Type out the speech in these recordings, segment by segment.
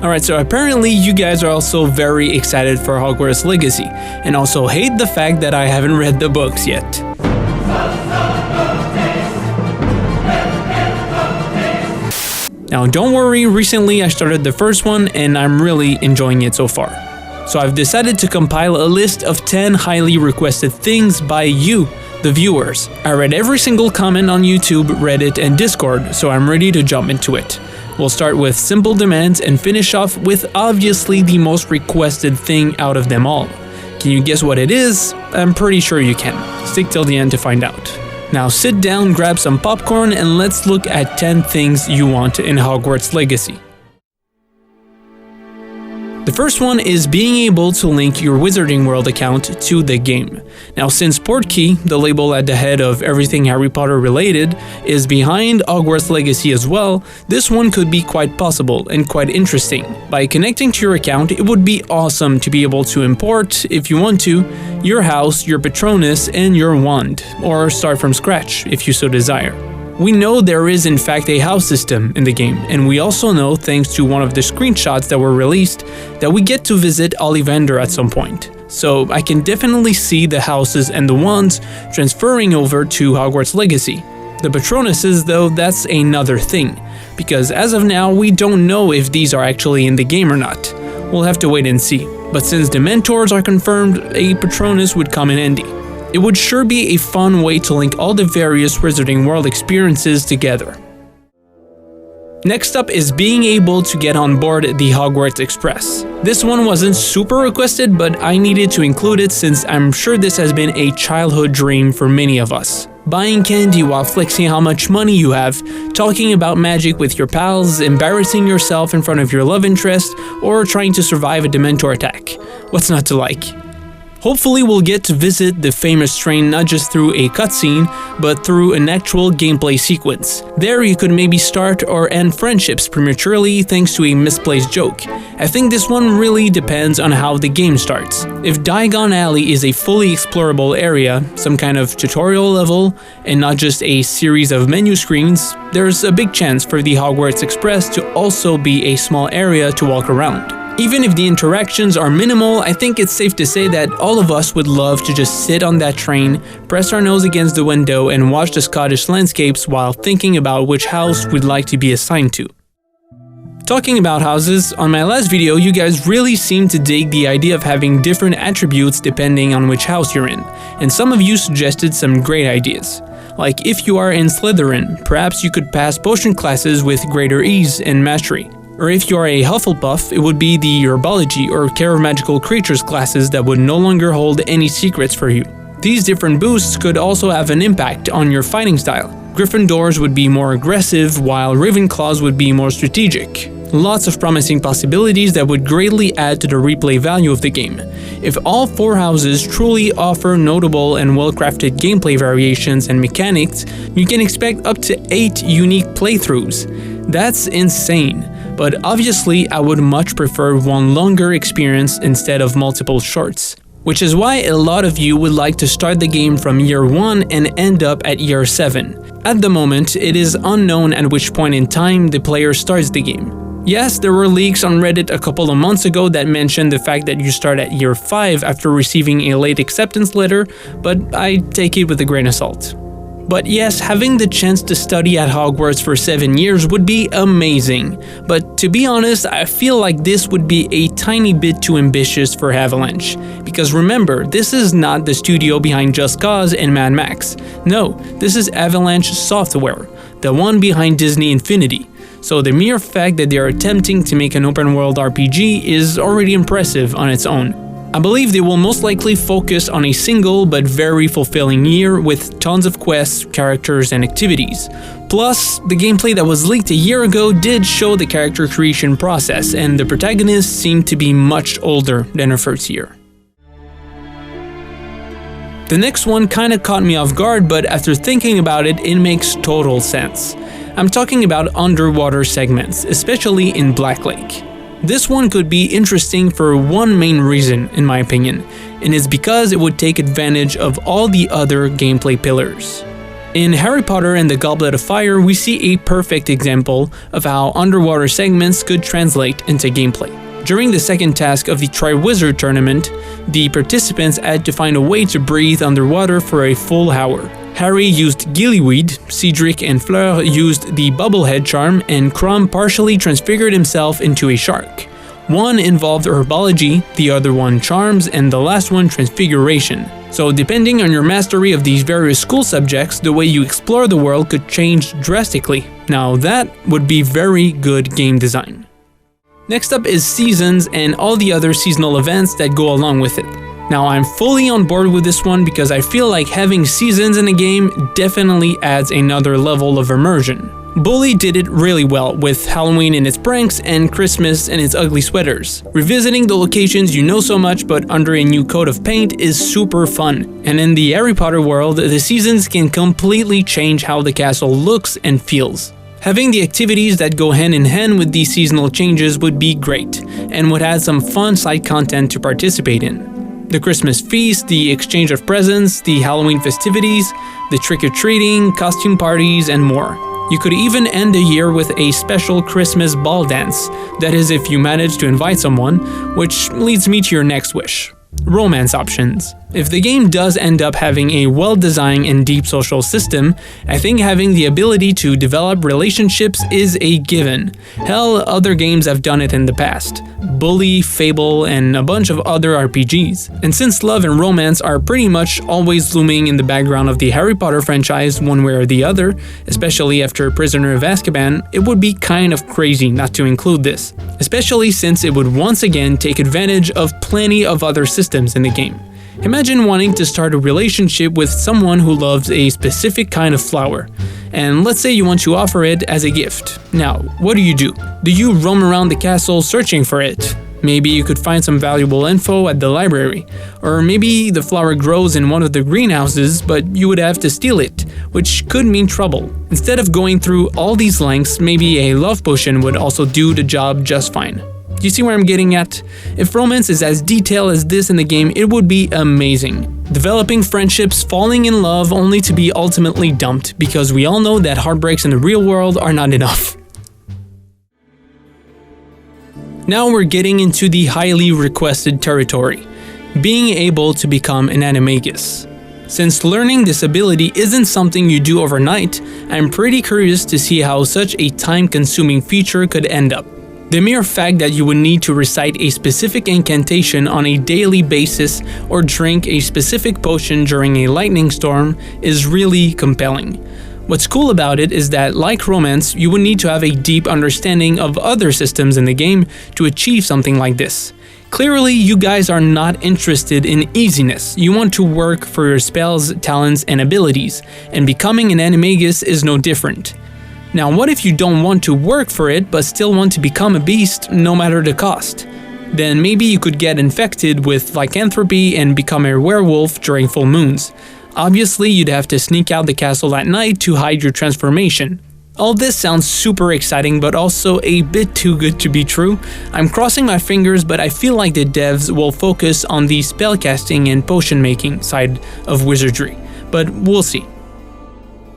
Alright, so apparently you guys are also very excited for Hogwarts Legacy, and also hate the fact that I haven't read the books yet. Now don't worry, recently I started the first one and I'm really enjoying it so far. So I've decided to compile a list of 10 highly requested things by you, the viewers. I read every single comment on YouTube, Reddit, and Discord, so I'm ready to jump into it. We'll start with simple demands and finish off with obviously the most requested thing out of them all. Can you guess what it is? I'm pretty sure you can. Stick till the end to find out. Now sit down, grab some popcorn, and let's look at 10 things you want in Hogwarts Legacy. The first one is being able to link your Wizarding World account to the game. Now since Portkey, the label at the head of everything Harry Potter related, is behind Hogwarts Legacy as well, this one could be quite possible and quite interesting. By connecting to your account, it would be awesome to be able to import, if you want to, your house, your Patronus, and your wand, or start from scratch if you so desire. We know there is in fact a house system in the game, and we also know, thanks to one of the screenshots that were released, that we get to visit Ollivander at some point. So I can definitely see the houses and the wands transferring over to Hogwarts Legacy. The Patronuses though, that's another thing, because as of now we don't know if these are actually in the game or not. We'll have to wait and see, but since the Mentors are confirmed, a Patronus would come in handy. It would sure be a fun way to link all the various Wizarding World experiences together. Next up is being able to get on board the Hogwarts Express. This one wasn't super requested, but I needed to include it since I'm sure this has been a childhood dream for many of us. Buying candy while flexing how much money you have, talking about magic with your pals, embarrassing yourself in front of your love interest, or trying to survive a Dementor attack. What's not to like? Hopefully we'll get to visit the famous train not just through a cutscene, but through an actual gameplay sequence. There you could maybe start or end friendships prematurely thanks to a misplaced joke. I think this one really depends on how the game starts. If Diagon Alley is a fully explorable area, some kind of tutorial level, and not just a series of menu screens, there's a big chance for the Hogwarts Express to also be a small area to walk around. Even if the interactions are minimal, I think it's safe to say that all of us would love to just sit on that train, press our nose against the window, and watch the Scottish landscapes while thinking about which house we'd like to be assigned to. Talking about houses, on my last video you guys really seemed to dig the idea of having different attributes depending on which house you're in, and some of you suggested some great ideas. Like if you are in Slytherin, perhaps you could pass potion classes with greater ease and mastery. Or if you are a Hufflepuff, it would be the Herbology or Care of Magical Creatures classes that would no longer hold any secrets for you. These different boosts could also have an impact on your fighting style. Gryffindors would be more aggressive, while Ravenclaws would be more strategic. Lots of promising possibilities that would greatly add to the replay value of the game. If all 4 houses truly offer notable and well-crafted gameplay variations and mechanics, you can expect up to 8 unique playthroughs. That's insane. But obviously I would much prefer one longer experience instead of multiple shorts. Which is why a lot of you would like to start the game from year 1 and end up at year 7. At the moment, it is unknown at which point in time the player starts the game. Yes, there were leaks on Reddit a couple of months ago that mentioned the fact that you start at year 5 after receiving a late acceptance letter, but I take it with a grain of salt. But yes, having the chance to study at Hogwarts for 7 years would be amazing. But to be honest, I feel like this would be a tiny bit too ambitious for Avalanche. Because remember, this is not the studio behind Just Cause and Mad Max. No, this is Avalanche Software, the one behind Disney Infinity. So the mere fact that they are attempting to make an open world RPG is already impressive on its own. I believe they will most likely focus on a single but very fulfilling year with tons of quests, characters, and activities. Plus, the gameplay that was leaked a year ago did show the character creation process, and the protagonist seemed to be much older than her first year. The next one kinda caught me off guard, but after thinking about it, it makes total sense. I'm talking about underwater segments, especially in Black Lake. This one could be interesting for one main reason, in my opinion, and it's because it would take advantage of all the other gameplay pillars. In Harry Potter and the Goblet of Fire, we see a perfect example of how underwater segments could translate into gameplay. During the second task of the Triwizard Tournament, the participants had to find a way to breathe underwater for a full hour. Harry used Gillyweed, Cedric and Fleur used the Bubblehead charm, and Crumb partially transfigured himself into a shark. One involved herbology, the other one charms, and the last one transfiguration. So depending on your mastery of these various school subjects, the way you explore the world could change drastically. Now that would be very good game design. Next up is seasons and all the other seasonal events that go along with it. Now I'm fully on board with this one because I feel like having seasons in a game definitely adds another level of immersion. Bully did it really well with Halloween and its pranks and Christmas and its ugly sweaters. Revisiting the locations you know so much but under a new coat of paint is super fun. And in the Harry Potter world, the seasons can completely change how the castle looks and feels. Having the activities that go hand in hand with these seasonal changes would be great, and would add some fun side content to participate in. The Christmas feast, the exchange of presents, the Halloween festivities, the trick-or-treating, costume parties, and more. You could even end the year with a special Christmas ball dance, that is if you manage to invite someone, which leads me to your next wish. Romance options. If the game does end up having a well-designed and deep social system, I think having the ability to develop relationships is a given. Hell, other games have done it in the past. Bully, Fable, and a bunch of other RPGs. And since love and romance are pretty much always looming in the background of the Harry Potter franchise one way or the other, especially after Prisoner of Azkaban, it would be kind of crazy not to include this. Especially since it would once again take advantage of plenty of other systems in the game. Imagine wanting to start a relationship with someone who loves a specific kind of flower, and let's say you want to offer it as a gift. Now, what do? Do you roam around the castle searching for it? Maybe you could find some valuable info at the library, or maybe the flower grows in one of the greenhouses, but you would have to steal it, which could mean trouble. Instead of going through all these lengths, maybe a love potion would also do the job just fine. Do you see where I'm getting at? If romance is as detailed as this in the game, it would be amazing. Developing friendships, falling in love only to be ultimately dumped, because we all know that heartbreaks in the real world are not enough. Now we're getting into the highly requested territory, being able to become an Animagus. Since learning this ability isn't something you do overnight, I'm pretty curious to see how such a time-consuming feature could end up. The mere fact that you would need to recite a specific incantation on a daily basis or drink a specific potion during a lightning storm is really compelling. What's cool about it is that, like romance, you would need to have a deep understanding of other systems in the game to achieve something like this. Clearly, you guys are not interested in easiness. You want to work for your spells, talents, and abilities, and becoming an Animagus is no different. Now, what if you don't want to work for it but still want to become a beast no matter the cost? Then maybe you could get infected with lycanthropy and become a werewolf during full moons. Obviously, you'd have to sneak out the castle at night to hide your transformation. All this sounds super exciting, but also a bit too good to be true. I'm crossing my fingers, but I feel like the devs will focus on the spellcasting and potion making side of wizardry, but we'll see.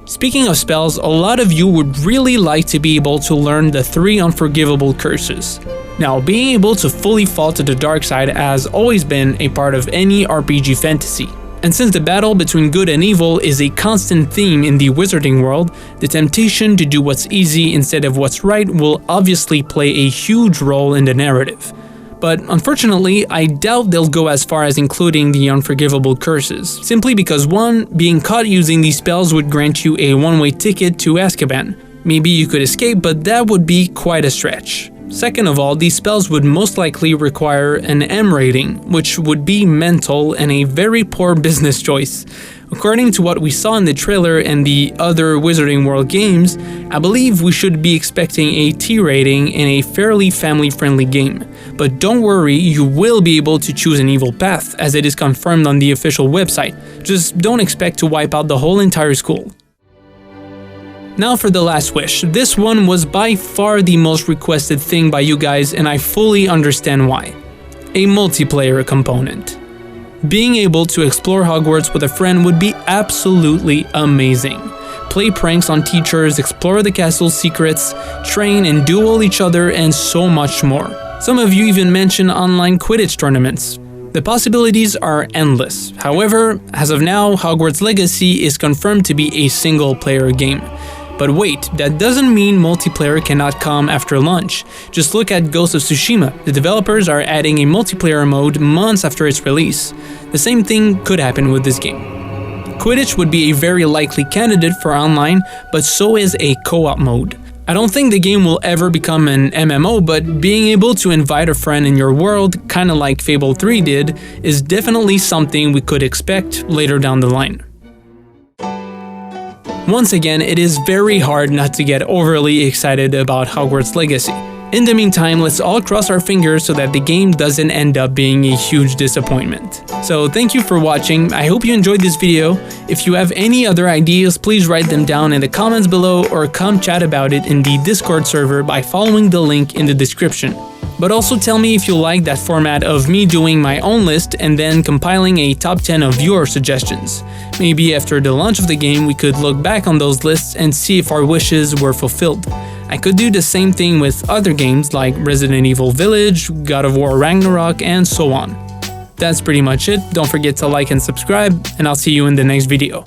Speaking of spells, a lot of you would really like to be able to learn the 3 Unforgivable Curses. Now, being able to fully fall to the dark side has always been a part of any RPG fantasy. And since the battle between good and evil is a constant theme in the wizarding world, the temptation to do what's easy instead of what's right will obviously play a huge role in the narrative. But unfortunately, I doubt they'll go as far as including the Unforgivable Curses, simply because 1, being caught using these spells would grant you a one-way ticket to Azkaban. Maybe you could escape, but that would be quite a stretch. Second of all, these spells would most likely require an M rating, which would be mental and a very poor business choice. According to what we saw in the trailer and the other Wizarding World games, I believe we should be expecting a T rating in a fairly family-friendly game. But don't worry, you will be able to choose an evil path, as it is confirmed on the official website. Just don't expect to wipe out the whole entire school. Now for the last wish. This one was by far the most requested thing by you guys, and I fully understand why. A multiplayer component. Being able to explore Hogwarts with a friend would be absolutely amazing. play pranks on teachers, explore the castle's secrets, train and duel each other, and so much more. Some of you even mention online Quidditch tournaments. The possibilities are endless. However, as of now, Hogwarts Legacy is confirmed to be a single-player game. But wait, that doesn't mean multiplayer cannot come after launch. Just look at Ghost of Tsushima. The developers are adding a multiplayer mode months after its release. The same thing could happen with this game. Quidditch would be a very likely candidate for online, but so is a co-op mode. I don't think the game will ever become an MMO, but being able to invite a friend in your world, kinda like Fable 3 did, is definitely something we could expect later down the line. Once again, it is very hard not to get overly excited about Hogwarts Legacy. In the meantime, let's all cross our fingers so that the game doesn't end up being a huge disappointment. So thank you for watching, I hope you enjoyed this video. If you have any other ideas, please write them down in the comments below or come chat about it in the Discord server by following the link in the description. But also tell me if you like that format of me doing my own list and then compiling a top 10 of your suggestions. Maybe after the launch of the game we could look back on those lists and see if our wishes were fulfilled. I could do the same thing with other games like Resident Evil Village, God of War Ragnarok, and so on. That's pretty much it. Don't forget to like and subscribe, and I'll see you in the next video.